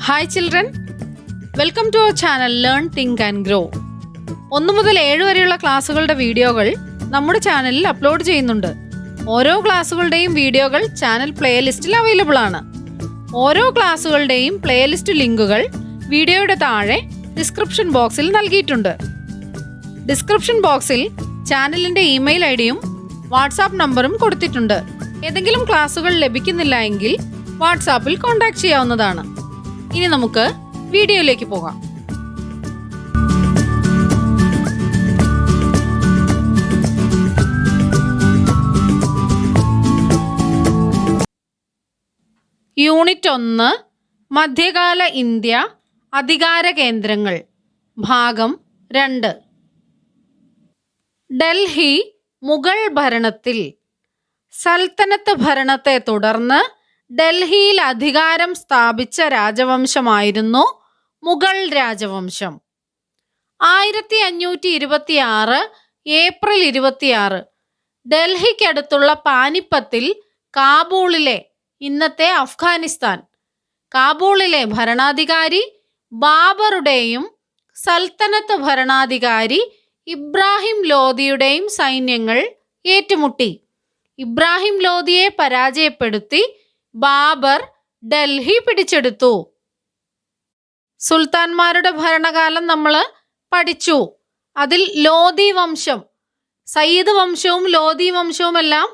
Hi children, welcome to our channel learn think and grow. 1 മുതൽ 7 വരെയുള്ള ക്ലാസ്സുകളുടെ വീഡിയോകൾ നമ്മുടെ ചാനലിൽ അപ്ലോഡ് ചെയ്യുന്നുണ്ട്. ഓരോ ക്ലാസ്സുകളുടെയും വീഡിയോകൾ ചാനൽ പ്ലേലിസ്റ്റിൽ അവൈലബിൾ ആണ്. ഓരോ ക്ലാസ്സുകളുടെയും പ്ലേലിസ്റ്റ് ലിങ്കുകൾ വീഡിയോയുടെ താഴെ ഡിസ്ക്രിപ്ഷൻ ബോക്സിൽ നൽകിയിട്ടുണ്ട്. ഡിസ്ക്രിപ്ഷൻ ബോക്സിൽ ചാനലിൻ്റെ ഇമെയിൽ ഐഡിയും വാട്സാപ്പ് നമ്പറും കൊടുത്തിട്ടുണ്ട്. ഏതെങ്കിലും ക്ലാസ്സുകൾ ലഭിക്കുന്നില്ല എങ്കിൽ വാട്സാപ്പിൽ കോൺടാക്ട് ചെയ്യാവുന്നതാണ്. ഇനി നമുക്ക് വീഡിയോയിലേക്ക് പോകാം. യൂണിറ്റ് 1 മധ്യകാല ഇന്ത്യ അധികാര കേന്ദ്രങ്ങൾ ഭാഗം 2. ഡൽഹി മുഗൾ ഭരണത്തിൽ. സൽത്തനത്ത് ഭരണത്തെ തുടർന്ന് ഡൽഹിയിൽ അധികാരം സ്ഥാപിച്ച രാജവംശമായിരുന്നു മുഗൾ രാജവംശം. 1526 ഏപ്രിൽ 26 ഡൽഹിക്കടുത്തുള്ള പാനിപ്പത്തിൽ കാബൂളിലെ, ഇന്നത്തെ അഫ്ഗാനിസ്ഥാൻ, കാബൂളിലെ ഭരണാധികാരി ബാബറുടെയും സൽത്തനത്ത് ഭരണാധികാരി ഇബ്രാഹിം ലോധിയുടെയും സൈന്യങ്ങൾ ഏറ്റുമുട്ടി. ഇബ്രാഹിം ലോധിയെ പരാജയപ്പെടുത്തി ബാബർ ഡൽഹി പിടിച്ചെടുത്തു. സുൽത്താൻമാരുടെ ഭരണകാലം നമ്മൾ പഠിച്ചു. അതിൽ ലോധി വംശം, സയ്യിദ് വംശവും ലോധി വംശവുമെല്ലാം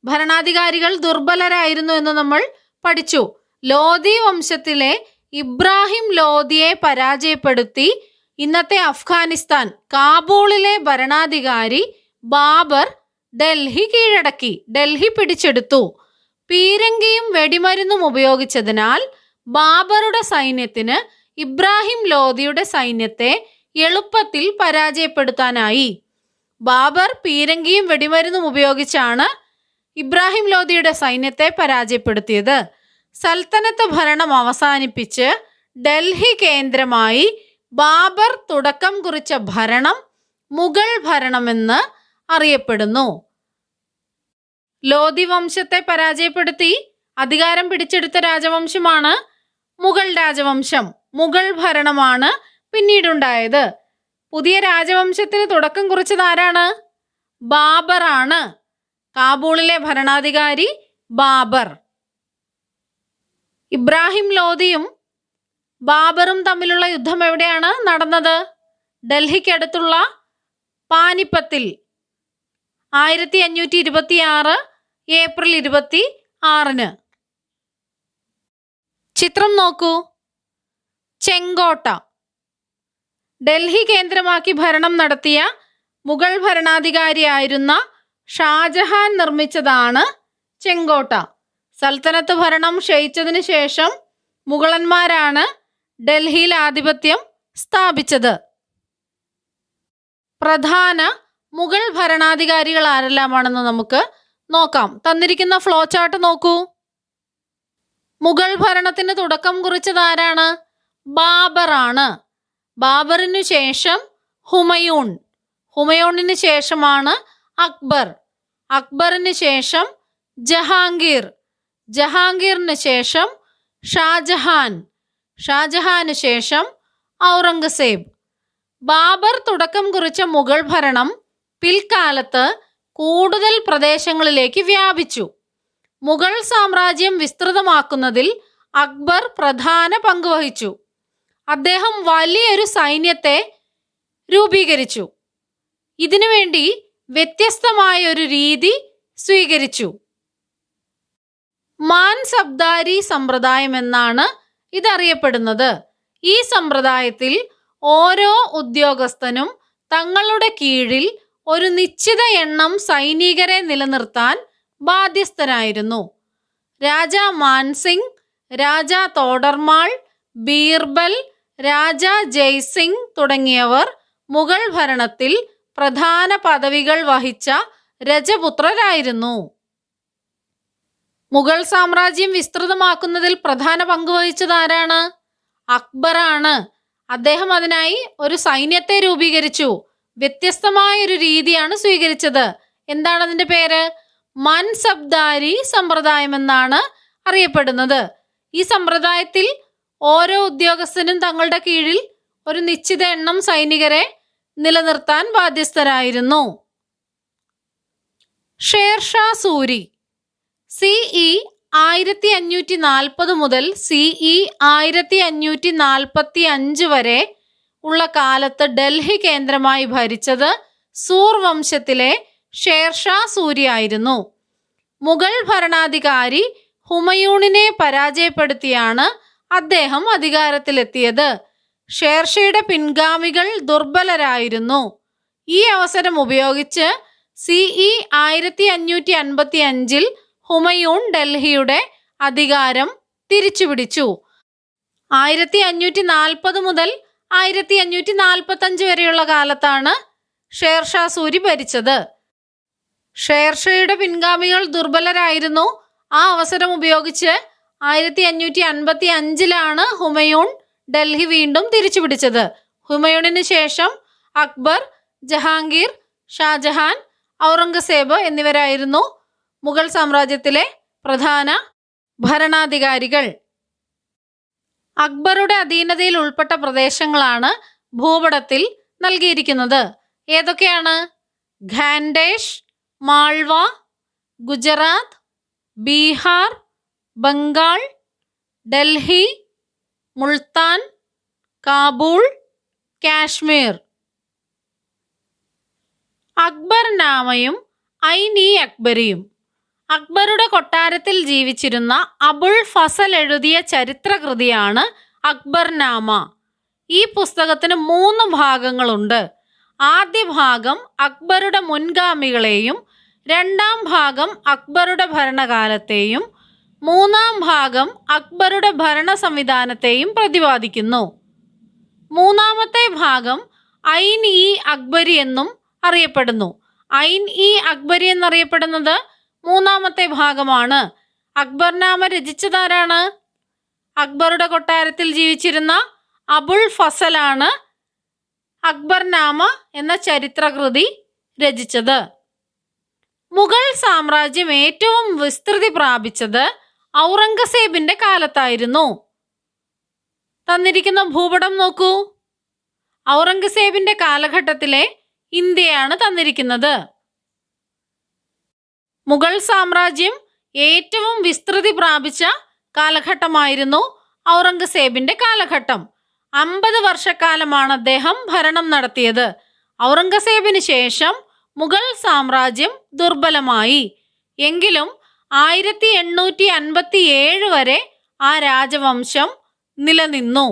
ഭരണാധികാരികൾ ദുർബലരായിരുന്നു എന്ന് നമ്മൾ പഠിച്ചു. ലോധി വംശത്തിലെ ഇബ്രാഹിം ലോധിയെ പരാജയപ്പെടുത്തി ഇന്നത്തെ അഫ്ഗാനിസ്ഥാൻ കാബൂളിലെ ഭരണാധികാരി ബാബർ ഡൽഹി കീഴടക്കി, ഡൽഹി പിടിച്ചെടുത്തു. പീരങ്കിയും വെടിമരുന്നും ഉപയോഗിച്ചതിനാൽ ബാബറുടെ സൈന്യത്തിന് ഇബ്രാഹിം ലോധിയുടെ സൈന്യത്തെ എളുപ്പത്തിൽ പരാജയപ്പെടുത്താനായി. ബാബർ പീരങ്കിയും വെടിമരുന്നും ഉപയോഗിച്ചാണ് ഇബ്രാഹിം ലോധിയുടെ സൈന്യത്തെ പരാജയപ്പെടുത്തിയത്. സൽത്തനത്ത് ഭരണം അവസാനിപ്പിച്ച് ഡൽഹി കേന്ദ്രമായി ബാബർ തുടക്കം കുറിച്ച ഭരണം മുഗൾ ഭരണമെന്ന് അറിയപ്പെടുന്നു. ലോധി വംശത്തെ പരാജയപ്പെടുത്തി അധികാരം പിടിച്ചെടുത്ത രാജവംശമാണ് മുഗൾ രാജവംശം. മുഗൾ ഭരണമാണ് പിന്നീടുണ്ടായത്. പുതിയ രാജവംശത്തിന് തുടക്കം കുറിച്ചത് ആരാണ്? ബാബറാണ്. കാബൂളിലെ ഭരണാധികാരി ബാബർ. ഇബ്രാഹിം ലോധിയും ബാബറും തമ്മിലുള്ള യുദ്ധം എവിടെയാണ് നടന്നത്? ഡൽഹിക്കടുത്തുള്ള പാനിപ്പത്തിൽ 1526 ഏപ്രിൽ 26. ചിത്രം നോക്കൂ. ചെങ്കോട്ട. ഡൽഹി കേന്ദ്രമാക്കി ഭരണം നടത്തിയ മുഗൾ ഭരണാധികാരിയായിരുന്ന ഷാജഹാൻ നിർമ്മിച്ചതാണ് ചെങ്കോട്ട. സൽത്തനത്ത് ഭരണം ക്ഷയിച്ചതിന് ശേഷം മുഗളന്മാരാണ് ഡൽഹിയിൽ ആധിപത്യം സ്ഥാപിച്ചത്. പ്രധാന മുഗൾ ഭരണാധികാരികൾ ആരെല്ലാമാണെന്ന് നമുക്ക് നോക്കാം. തന്നിരിക്കുന്ന ഫ്ലോ ചാർട്ട് നോക്കൂ. മുഗൾ ഭരണത്തിന് തുടക്കം കുറിച്ചത് ആരാണ്? ബാബറാണ്. ബാബറിനു ശേഷം ഹുമയൂൺ, ഹുമയൂണിന് ശേഷമാണ് അക്ബർ, അക്ബറിന് ശേഷം ജഹാംഗീർ, ജഹാംഗീറിന് ശേഷം ഷാജഹാൻ, ഷാജഹാന് ശേഷം ഔറംഗസേബ്. ബാബർ തുടക്കം കുറിച്ച മുഗൾ ഭരണം പിൽക്കാലത്ത് കൂടുതൽ പ്രദേശങ്ങളിലേക്ക് വ്യാപിച്ചു. മുഗൾ സാമ്രാജ്യം വിസ്തൃതമാക്കുന്നതിൽ അക്ബർ പ്രധാന പങ്ക് വഹിച്ചു. അദ്ദേഹം വലിയൊരു സൈന്യത്തെ രൂപീകരിച്ചു. ഇതിനുവേണ്ടി വ്യത്യസ്തമായ ഒരു രീതി സ്വീകരിച്ചു. മാൻസബ്ദാരി സമ്പ്രദായം എന്നാണ് ഇതറിയപ്പെടുന്നത്. ഈ സമ്പ്രദായത്തിൽ ഓരോ ഉദ്യോഗസ്ഥനും തങ്ങളുടെ കീഴിൽ ഒരു നിശ്ചിത എണ്ണം സൈനികരെ നിലനിർത്താൻ ബാധ്യസ്ഥനായിരുന്നു. രാജാ മാൻസിംഗ്, രാജാ തോഡർമാൾ, ബീർബൽ, രാജാ ജയ്സിംഗ് തുടങ്ങിയവർ മുഗൾ ഭരണത്തിൽ പ്രധാന പദവികൾ വഹിച്ച രജപുത്രരായിരുന്നു. മുഗൾ സാമ്രാജ്യം വിസ്തൃതമാക്കുന്നതിൽ പ്രധാന പങ്ക് വഹിച്ചത് ആരാണ്? അക്ബറാണ്. അദ്ദേഹം അതിനായി ഒരു സൈന്യത്തെ രൂപീകരിച്ചു. വ്യത്യസ്തമായ ഒരു രീതിയാണ് സ്വീകരിച്ചത്. എന്താണ് അതിന്റെ പേര്? മൻസബ്ദാരി സമ്പ്രദായം എന്നാണ് അറിയപ്പെടുന്നത്. ഈ സമ്പ്രദായത്തിൽ ഓരോ ഉദ്യോഗസ്ഥനും തങ്ങളുടെ കീഴിൽ ഒരു നിശ്ചിത എണ്ണം സൈനികരെ നിലനിർത്താൻ ബാധ്യസ്ഥരായിരുന്നു. ഷേർഷാ സൂരി CE 1540 മുതൽ CE 1545 വരെ ഉള്ള കാലത്ത് ഡൽഹി കേന്ദ്രമായി ഭരിച്ചത് സൂർ വംശത്തിലെ ഷേർഷാ സൂരി ആയിരുന്നു. മുഗൾ ഭരണാധികാരി ഹുമയൂണിനെ പരാജയപ്പെടുത്തിയാണ് അദ്ദേഹം അധികാരത്തിലെത്തിയത്. ഷേർഷയുടെ പിൻഗാമികൾ ദുർബലരായിരുന്നു. ഈ അവസരം ഉപയോഗിച്ച് CE 1555 ഹുമയൂൺ ഡൽഹിയുടെ അധികാരം തിരിച്ചുപിടിച്ചു. 1540 മുതൽ 1545 വരെയുള്ള കാലത്താണ് ഷേർഷാ സൂരി ഭരിച്ചത്. ഷേർഷയുടെ പിൻഗാമികൾ ദുർബലരായിരുന്നു. ആ അവസരം ഉപയോഗിച്ച് 1555 ഹുമയൂൺ ഡൽഹി വീണ്ടും തിരിച്ചുപിടിച്ചത്. ഹുമയൂണിന് ശേഷം അക്ബർ, ജഹാംഗീർ, ഷാജഹാൻ, ഔറംഗസേബ് എന്നിവരായിരുന്നു മുഗൾ സാമ്രാജ്യത്തിലെ പ്രധാന ഭരണാധികാരികൾ. അക്ബറുടെ അധീനതയിൽ ഉൾപ്പെട്ട പ്രദേശങ്ങളാണ് ഭൂപടത്തിൽ നൽകിയിരിക്കുന്നത്. ഏതൊക്കെയാണ്? ഖാൻദേശ്, മാൾവ, ഗുജറാത്ത്, ബീഹാർ, ബംഗാൾ, ഡൽഹി, മുൾത്താൻ, കാബൂൾ, കാശ്മീർ. അക്ബർനാമയും ഐൻ-ഇ-അക്ബരിയും. അക്ബറുടെ കൊട്ടാരത്തിൽ ജീവിച്ചിരുന്ന അബുൾ ഫസൽ എഴുതിയ ചരിത്രകൃതിയാണ് അക്ബർനാമ. ഈ പുസ്തകത്തിന് 3 ഭാഗങ്ങളുണ്ട്. ആദ്യ ഭാഗം അക്ബറുടെ മുൻഗാമികളെയും, രണ്ടാം ഭാഗം അക്ബറുടെ ഭരണകാലത്തെയും, മൂന്നാം ഭാഗം അക്ബറുടെ ഭരണ സംവിധാനത്തെയും പ്രതിപാദിക്കുന്നു. മൂന്നാമത്തെ ഭാഗം ഐൻ-ഇ-അക്ബരി എന്നും അറിയപ്പെടുന്നു. ഐൻ-ഇ-അക്ബരി എന്നറിയപ്പെടുന്നത് മൂന്നാമത്തെ ഭാഗമാണ്. അക്ബർനാമ രചിച്ചതാരാണ്? അക്ബറുടെ കൊട്ടാരത്തിൽ ജീവിച്ചിരുന്ന അബുൾ ഫസലാണ് അക്ബർനാമ എന്ന ചരിത്രകൃതി രചിച്ചത്. മുഗൾ സാമ്രാജ്യം ഏറ്റവും വിസ്തൃതി പ്രാപിച്ചത് ഔറംഗസേബിന്റെ കാലത്തായിരുന്നു. തന്നിരിക്കുന്ന ഭൂപടം നോക്കൂ. ഔറംഗസേബിന്റെ കാലഘട്ടത്തിലെ ഇന്ത്യയാണ് തന്നിരിക്കുന്നത്. മുഗൾ സാമ്രാജ്യം ഏറ്റവും വിസ്തൃതി പ്രാപിച്ച കാലഘട്ടമായിരുന്നു ഔറംഗസേബിന്റെ കാലഘട്ടം. 50 വർഷക്കാലമാണ് അദ്ദേഹം ഭരണം നടത്തിയത്. ഔറംഗസേബിന് ശേഷം മുഗൾ സാമ്രാജ്യം ദുർബലമായി. എങ്കിലും 1857 വരെ ആ രാജവംശം നിലനിന്നു.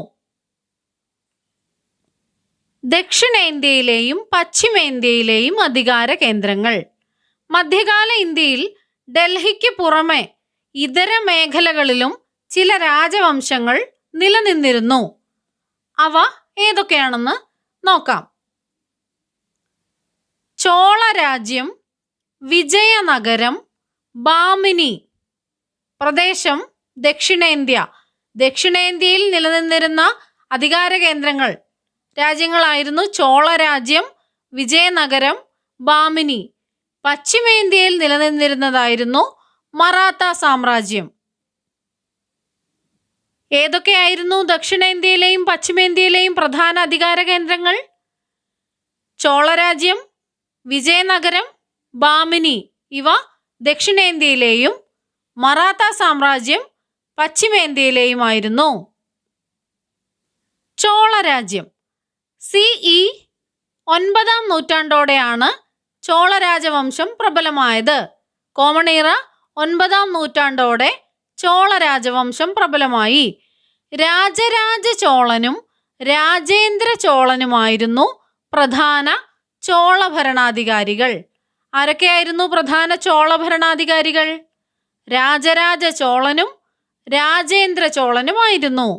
ദക്ഷിണേന്ത്യയിലെയും പശ്ചിമേന്ത്യയിലെയും അധികാര കേന്ദ്രങ്ങൾ. മധ്യകാല ഇന്ത്യയിൽ ഡൽഹിക്ക് പുറമെ ഇതര മേഖലകളിലും ചില രാജവംശങ്ങൾ നിലനിന്നിരുന്നു. അവ ഏതൊക്കെയാണെന്ന് നോക്കാം. ചോളരാജ്യം, വിജയനഗരം, ബാമിനി. പ്രദേശം ദക്ഷിണേന്ത്യ. ദക്ഷിണേന്ത്യയിൽ നിലനിന്നിരുന്ന അധികാര കേന്ദ്രങ്ങൾ രാജ്യങ്ങളായിരുന്നു ചോളരാജ്യം, വിജയനഗരം, ബാമിനി. പശ്ചിമേന്ത്യയിൽ നിലനിന്നിരുന്നതായിരുന്നു മറാത്ത സാമ്രാജ്യം. ഏതൊക്കെയായിരുന്നു ദക്ഷിണേന്ത്യയിലെയും പശ്ചിമേന്ത്യയിലെയും പ്രധാന അധികാര കേന്ദ്രങ്ങൾ? ചോളരാജ്യം, വിജയനഗരം, ബാമിനി ഇവ ദക്ഷിണേന്ത്യയിലെയും മറാത്ത സാമ്രാജ്യം പശ്ചിമേന്ത്യയിലെയുമായിരുന്നു. ചോളരാജ്യം CE 9-ാം നൂറ്റാണ്ടോടെയാണ് ചോളരാജവംശം പ്രബലമായത്. കോമൺ ഇറ 9-ാം നൂറ്റാണ്ടോടെ ചോളരാജവംശം പ്രബലമായി. രാജരാജ ചോളനും രാജേന്ദ്ര ചോളനുമായിരുന്നു പ്രധാന ചോള ഭരണാധികാരികൾ. ആരൊക്കെയായിരുന്നു പ്രധാന ചോള ഭരണാധികാരികൾ? രാജരാജ ചോളനും രാജേന്ദ്ര ചോളനുമായിരുന്നു.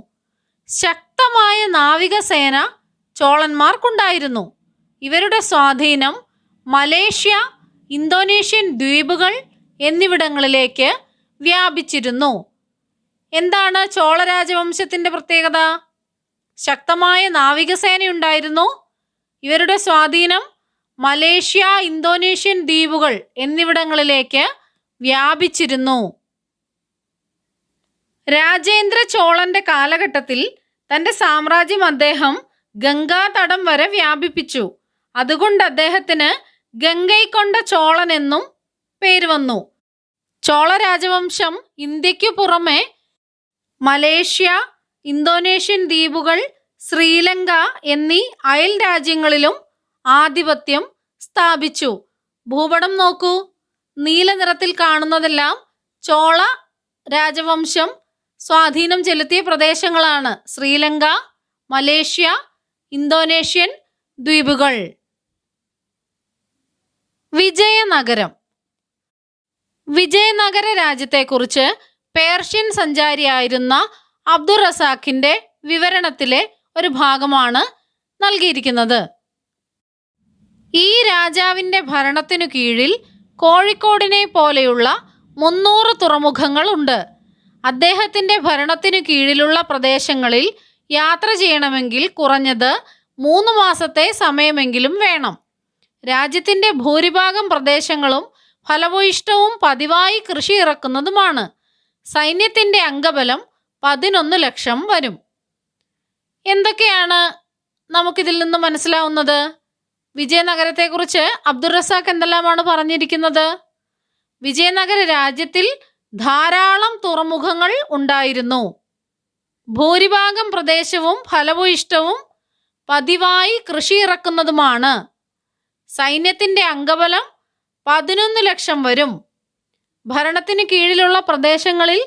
ശക്തമായ നാവികസേന ചോളന്മാർക്കുണ്ടായിരുന്നു. ഇവരുടെ സ്വാധീനം മലേഷ്യ, ഇന്തോനേഷ്യൻ ദ്വീപുകൾ എന്നിവിടങ്ങളിലേക്ക് വ്യാപിച്ചിരുന്നു. എന്താണ് ചോള രാജവംശത്തിന്റെ പ്രത്യേകത? ശക്തമായ നാവികസേനയുണ്ടായിരുന്നു. ഇവരുടെ സ്വാധീനം മലേഷ്യ, ഇന്തോനേഷ്യൻ ദ്വീപുകൾ എന്നിവിടങ്ങളിലേക്ക് വ്യാപിച്ചിരുന്നു. രാജേന്ദ്ര ചോളന്റെ കാലഘട്ടത്തിൽ തന്റെ സാമ്രാജ്യം അദ്ദേഹം ഗംഗാതടം വരെ വ്യാപിപ്പിച്ചു. അതുകൊണ്ട് അദ്ദേഹത്തിന് ഗംഗൈക്കൊണ്ട ചോളൻ എന്നും പേര് വന്നു. ചോള രാജവംശം ഇന്ത്യക്കു പുറമെ മലേഷ്യ, ഇന്തോനേഷ്യൻ ദ്വീപുകൾ, ശ്രീലങ്ക എന്നീ അയൽ രാജ്യങ്ങളിലും ആധിപത്യം സ്ഥാപിച്ചു. ഭൂപടം നോക്കൂ. നീല നിറത്തിൽ കാണുന്നതെല്ലാം ചോള രാജവംശം സ്വാധീനം ചെലുത്തിയ പ്രദേശങ്ങളാണ്. ശ്രീലങ്ക, മലേഷ്യ, ഇന്തോനേഷ്യൻ ദ്വീപുകൾ. വിജയനഗരം. വിജയനഗര രാജ്യത്തെക്കുറിച്ച് പേർഷ്യൻ സഞ്ചാരിയായിരുന്ന അബ്ദുർ റസാഖിന്റെ വിവരണത്തിലെ ഒരു ഭാഗമാണ് നൽകിയിരിക്കുന്നത്. ഈ രാജാവിന്റെ ഭരണത്തിനു കീഴിൽ കോഴിക്കോടിനെ പോലെയുള്ള 300 തുറമുഖങ്ങൾ ഉണ്ട്. അദ്ദേഹത്തിന്റെ ഭരണത്തിനു കീഴിലുള്ള പ്രദേശങ്ങളിൽ യാത്ര ചെയ്യണമെങ്കിൽ കുറഞ്ഞത് 3 മാസത്തെ സമയമെങ്കിലും വേണം. രാജ്യത്തിന്റെ ഭൂരിഭാഗം പ്രദേശങ്ങളും ഫലഭൂയിഷ്ടവും പതിവായി കൃഷി ഇറക്കുന്നതുമാണ്. സൈന്യത്തിന്റെ അംഗബലം 11 ലക്ഷം വരും. എന്തൊക്കെയാണ് നമുക്കിതിൽ നിന്ന് മനസ്സിലാവുന്നത്? വിജയനഗരത്തെക്കുറിച്ച് അബ്ദുർ റസാഖ് എന്തെല്ലാമാണ് പറഞ്ഞിരിക്കുന്നത്? വിജയനഗര രാജ്യത്തിൽ ധാരാളം തുറമുഖങ്ങൾ ഉണ്ടായിരുന്നു. ഭൂരിഭാഗം പ്രദേശവും ഫലഭൂയിഷ്ടവും പതിവായി കൃഷി ഇറക്കുന്നതുമാണ്. സൈന്യത്തിന്റെ അംഗബലം 11 ലക്ഷം വരും. ഭരണത്തിന് കീഴിലുള്ള പ്രദേശങ്ങളിൽ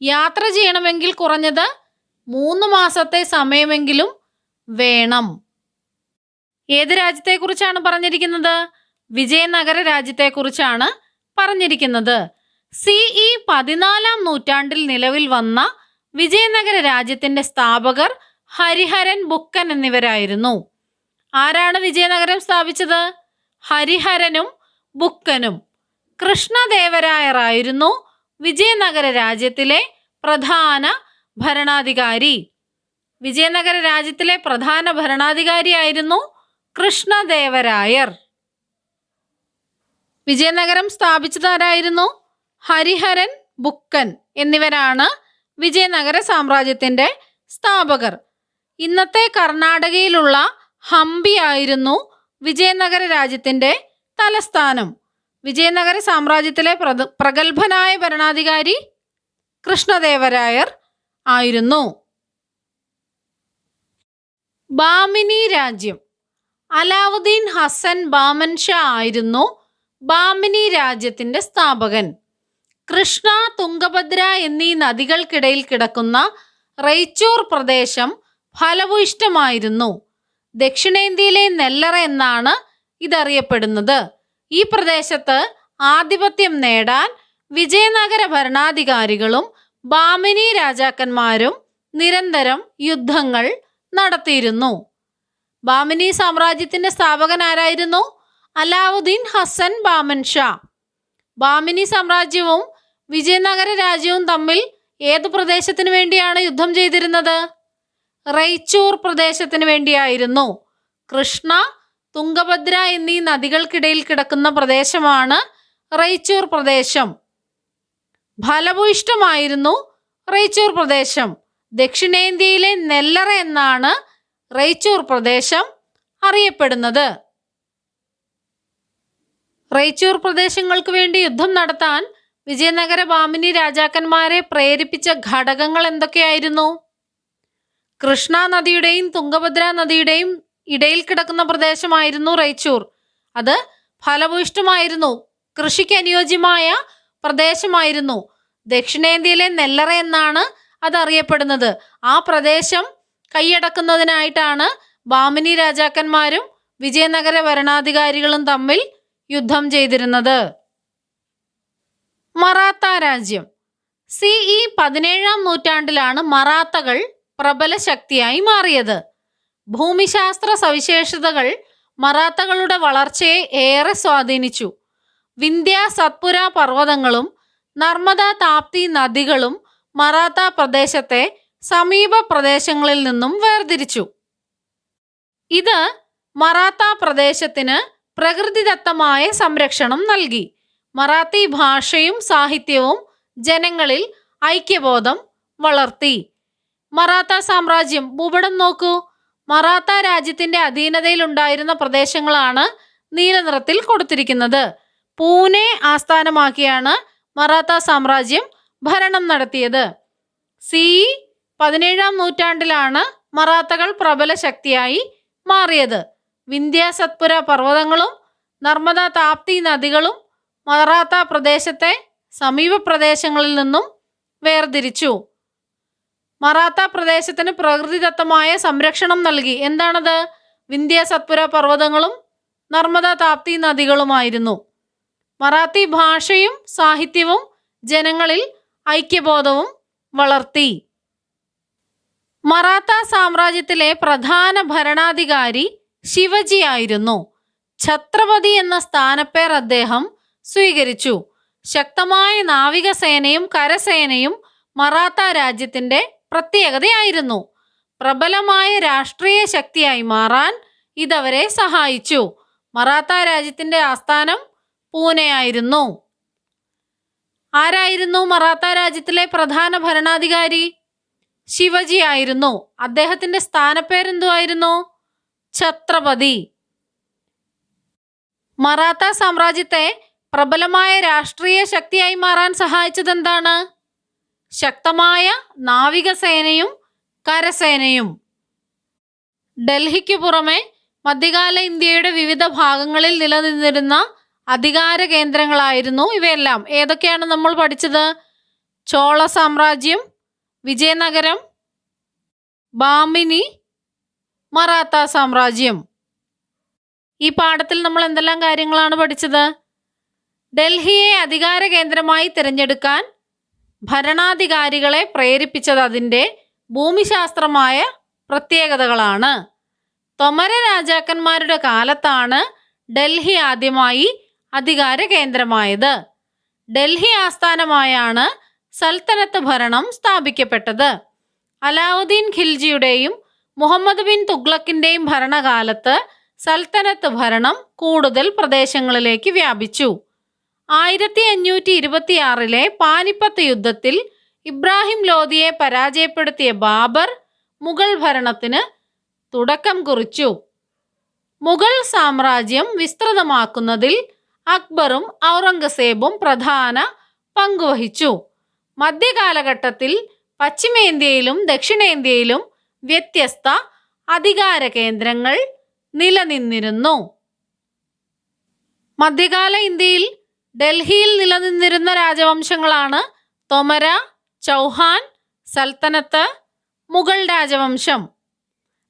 യാത്ര ചെയ്യണമെങ്കിൽ കുറഞ്ഞത് 3 മാസത്തെ സമയമെങ്കിലും വേണം. ഏത് രാജ്യത്തെക്കുറിച്ചാണ് പറഞ്ഞിരിക്കുന്നത്? വിജയനഗര രാജ്യത്തെക്കുറിച്ചാണ് പറഞ്ഞിരിക്കുന്നത്. CE 14-ാം നൂറ്റാണ്ടിൽ നിലവിൽ വന്ന വിജയനഗര രാജ്യത്തിന്റെ സ്ഥാപകർ ഹരിഹരൻ, ബുക്കൻ എന്നിവരായിരുന്നു. ആരാണ് വിജയനഗരം സ്ഥാപിച്ചത്? ഹരിഹരനും ബുക്കനും. കൃഷ്ണദേവരായരായിരുന്നു വിജയനഗര രാജ്യത്തിലെ പ്രധാന ഭരണാധികാരി. വിജയനഗര രാജ്യത്തിലെ പ്രധാന ഭരണാധികാരിയായിരുന്നു കൃഷ്ണദേവരായർ. വിജയനഗരം സ്ഥാപിച്ചതാരായിരുന്നു? ഹരിഹരൻ, ബുക്കൻ എന്നിവരാണ് വിജയനഗര സാമ്രാജ്യത്തിന്റെ സ്ഥാപകർ. ഇന്നത്തെ കർണാടകയിലുള്ള ഹംപി ആയിരുന്നു വിജയനഗര രാജ്യത്തിന്റെ തലസ്ഥാനം. വിജയനഗര സാമ്രാജ്യത്തിലെ പ്രഗത്ഭനായ ഭരണാധികാരി കൃഷ്ണദേവരായർ ആയിരുന്നു. ബാമിനി രാജ്യം. അലാവുദ്ദീൻ ഹസൻ ബാമൻ ഷാ ആയിരുന്നു ബാമിനി രാജ്യത്തിന്റെ സ്ഥാപകൻ. കൃഷ്ണ, തുംഗഭദ്ര എന്നീ നദികൾക്കിടയിൽ കിടക്കുന്ന റൈച്ചൂർ പ്രദേശം ഫലഭൂയിഷ്ടമായിരുന്നു. ദക്ഷിണേന്ത്യയിലെ നെല്ലറ എന്നാണ് ഇതറിയപ്പെടുന്നത്. ഈ പ്രദേശത്ത് ആധിപത്യം നേടാൻ വിജയനഗര ഭരണാധികാരികളും ബാമിനി രാജാക്കന്മാരും നിരന്തരം യുദ്ധങ്ങൾ നടത്തിയിരുന്നു. ബാമിനി സാമ്രാജ്യത്തിന്റെ സ്ഥാപകൻ ആരായിരുന്നു? അലാവുദ്ദീൻ ഹസൻ ബാമൻ ഷാ. ബാമിനി സാമ്രാജ്യവും വിജയനഗര രാജ്യവും തമ്മിൽ ഏത് പ്രദേശത്തിന് വേണ്ടിയാണ് യുദ്ധം ചെയ്തിരുന്നത്? റൈച്ചൂർ പ്രദേശത്തിന് വേണ്ടിയായിരുന്നു. കൃഷ്ണ, തുംഗഭദ്ര എന്നീ നദികൾക്കിടയിൽ കിടക്കുന്ന പ്രദേശമാണ് റൈച്ചൂർ പ്രദേശം. ഫലഭൂയിഷ്ടമായിരുന്നു റൈച്ചൂർ പ്രദേശം. ദക്ഷിണേന്ത്യയിലെ നെല്ലറ എന്നാണ് റൈച്ചൂർ പ്രദേശം അറിയപ്പെടുന്നത്. റൈച്ചൂർ പ്രദേശങ്ങൾക്ക് വേണ്ടി യുദ്ധം നടത്താൻ വിജയനഗര ബാമിനി രാജാക്കന്മാരെ പ്രേരിപ്പിച്ച ഘടകങ്ങൾ എന്തൊക്കെയായിരുന്നു? കൃഷ്ണ നദിയുടെയും തുംഗഭദ്ര നദിയുടെയും ഇടയിൽ കിടക്കുന്ന പ്രദേശമായിരുന്നു റൈച്ചൂർ. അത് ഫലഭൂയിഷ്ടമായിരുന്നു, കൃഷിക്ക് അനുയോജ്യമായ പ്രദേശമായിരുന്നു. ദക്ഷിണേന്ത്യയിലെ നെല്ലറ എന്നാണ് അതറിയപ്പെടുന്നത്. ആ പ്രദേശം കൈയടക്കുന്നതിനായിട്ടാണ് ബാമിനി രാജാക്കന്മാരും വിജയനഗര ഭരണാധികാരികളും തമ്മിൽ യുദ്ധം ചെയ്തിരുന്നത്. മറാത്ത രാജ്യം. CE 17-ാം നൂറ്റാണ്ടിലാണ് മറാത്തകൾ പ്രബല ശക്തിയായി മാറിയത്. ഭൂമിശാസ്ത്ര സവിശേഷതകൾ മറാത്തകളുടെ വളർച്ചയെ ഏറെ സ്വാധീനിച്ചു. വിന്ധ്യ, സത്പുര പർവ്വതങ്ങളും നർമ്മദ, താപ്തി നദികളും മറാത്ത പ്രദേശത്തെ സമീപ പ്രദേശങ്ങളിൽ നിന്നും വേർതിരിച്ചു. ഇത് മറാത്ത പ്രദേശത്തിന് പ്രകൃതിദത്തമായ സംരക്ഷണം നൽകി. മറാത്തി ഭാഷയും സാഹിത്യവും ജനങ്ങളിൽ ഐക്യബോധം വളർത്തി. മറാത്ത സാമ്രാജ്യം ഭൂപടം നോക്കൂ. മറാത്ത രാജ്യത്തിന്റെ അധീനതയിലുണ്ടായിരുന്ന പ്രദേശങ്ങളാണ് നീല നിറത്തിൽ കൊടുത്തിരിക്കുന്നത്. പൂനെ ആസ്ഥാനമാക്കിയാണ് മറാത്ത സാമ്രാജ്യം ഭരണം നടത്തിയത്. സി 17-ാം നൂറ്റാണ്ടിലാണ് മറാത്തകൾ പ്രബല ശക്തിയായി മാറിയത്. വിന്ധ്യ സത്പുര പർവ്വതങ്ങളും നർമ്മദ താപ്തി നദികളും മറാത്ത പ്രദേശത്തെ സമീപ പ്രദേശങ്ങളിൽ നിന്നും വേർതിരിച്ചു. മറാത്ത പ്രദേശത്തിന് പ്രകൃതിദത്തമായ സംരക്ഷണം നൽകി. എന്താണത്? വിന്ധ്യ സത്പുര പർവ്വതങ്ങളും നർമ്മദ താപ്തി നദികളുമായിരുന്നു. മറാത്തി ഭാഷയും സാഹിത്യവും ജനങ്ങളിൽ ഐക്യബോധവും വളർത്തി. മറാത്ത സാമ്രാജ്യത്തിലെ പ്രധാന ഭരണാധികാരി ശിവജി ആയിരുന്നു. ഛത്രപതി എന്ന സ്ഥാനപ്പേർ അദ്ദേഹം സ്വീകരിച്ചു. ശക്തമായ നാവികസേനയും കരസേനയും മറാത്ത രാജ്യത്തിന്റെ പ്രത്യേകതയായിരുന്നു. പ്രബലമായ രാഷ്ട്രീയ ശക്തിയായി മാറാൻ ഇതവരെ സഹായിച്ചു. മറാത്ത രാജ്യത്തിന്റെ ആസ്ഥാനം പൂനെയായിരുന്നു. ആരായിരുന്നു മറാത്ത രാജ്യത്തിലെ പ്രധാന ഭരണാധികാരി? ശിവജി ആയിരുന്നു. അദ്ദേഹത്തിന്റെ സ്ഥാനപ്പേരെന്തുവായിരുന്നു? ഛത്രപതി. മറാത്ത സാമ്രാജ്യത്തെ പ്രബലമായ രാഷ്ട്രീയ ശക്തിയായി മാറാൻ സഹായിച്ചത് എന്താണ്? ശക്തമായ നാവികസേനയും കരസേനയും. ഡൽഹിക്ക് പുറമെ മധ്യകാല ഇന്ത്യയുടെ വിവിധ ഭാഗങ്ങളിൽ നിലനിന്നിരുന്ന അധികാര കേന്ദ്രങ്ങളായിരുന്നു ഇവയെല്ലാം. ഏതൊക്കെയാണ് നമ്മൾ പഠിച്ചത്? ചോള സാമ്രാജ്യം, വിജയനഗരം, ബാമിനി, മറാത്ത സാമ്രാജ്യം. ഈ പാഠത്തിൽ നമ്മൾ എന്തെല്ലാം കാര്യങ്ങളാണ് പഠിച്ചത്? ഡൽഹിയെ അധികാര കേന്ദ്രമായി തിരഞ്ഞെടുക്കാൻ ഭരണാധികാരികളെ പ്രേരിപ്പിച്ചത് അതിൻ്റെ ഭൂമിശാസ്ത്രമായ പ്രത്യേകതകളാണ്. തൊമര രാജാക്കന്മാരുടെ കാലത്താണ് ഡൽഹി ആദ്യമായി അധികാര കേന്ദ്രമായത്. ഡൽഹി ആസ്ഥാനമായാണ് സൽത്തനത്ത് ഭരണം സ്ഥാപിക്കപ്പെട്ടത്. അലാവുദ്ദീൻ ഖിൽജിയുടെയും മുഹമ്മദ് ബിൻ തുഗ്ലക്കിന്റെയും ഭരണകാലത്ത് സൽത്തനത്ത് ഭരണം കൂടുതൽ പ്രദേശങ്ങളിലേക്ക് വ്യാപിച്ചു. 1526 പാനിപ്പത്ത് യുദ്ധത്തിൽ ഇബ്രാഹിം ലോധിയെ പരാജയപ്പെടുത്തിയ ബാബർ മുഗൾ ഭരണത്തിന് തുടക്കം കുറിച്ചു. മുഗൾ സാമ്രാജ്യം വിസ്തൃതമാക്കുന്നതിൽ അക്ബറും ഔറംഗസേബും പ്രധാന പങ്കുവഹിച്ചു. മധ്യകാലഘട്ടത്തിൽ പശ്ചിമേന്ത്യയിലും ദക്ഷിണേന്ത്യയിലും വ്യത്യസ്ത അധികാര കേന്ദ്രങ്ങൾ നിലനിന്നിരുന്നു. മധ്യകാല ഇന്ത്യയിൽ ഡൽഹിയിൽ നിലനിന്നിരുന്ന രാജവംശങ്ങളാണ് തൊമര, ചൗഹാൻ, സൽത്തനത്ത്, മുഗൾ രാജവംശം.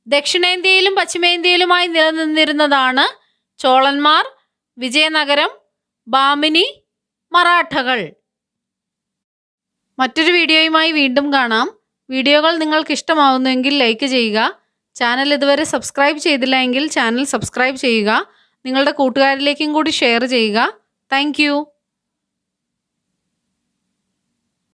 ദക്ഷിണേന്ത്യയിലും പശ്ചിമേന്ത്യയിലുമായി നിലനിന്നിരുന്നതാണ് ചോളന്മാർ, വിജയനഗരം, ബാമിനി, മറാഠകൾ. മറ്റൊരു വീഡിയോയുമായി വീണ്ടും കാണാം. വീഡിയോകൾ നിങ്ങൾക്ക് ഇഷ്ടമാവുന്നുവെങ്കിൽ ലൈക്ക് ചെയ്യുക. ചാനൽ ഇതുവരെ സബ്സ്ക്രൈബ് ചെയ്തില്ല എങ്കിൽ ചാനൽ സബ്സ്ക്രൈബ് ചെയ്യുക. നിങ്ങളുടെ കൂട്ടുകാരിലേക്കും കൂടി ഷെയർ ചെയ്യുക. താങ്ക്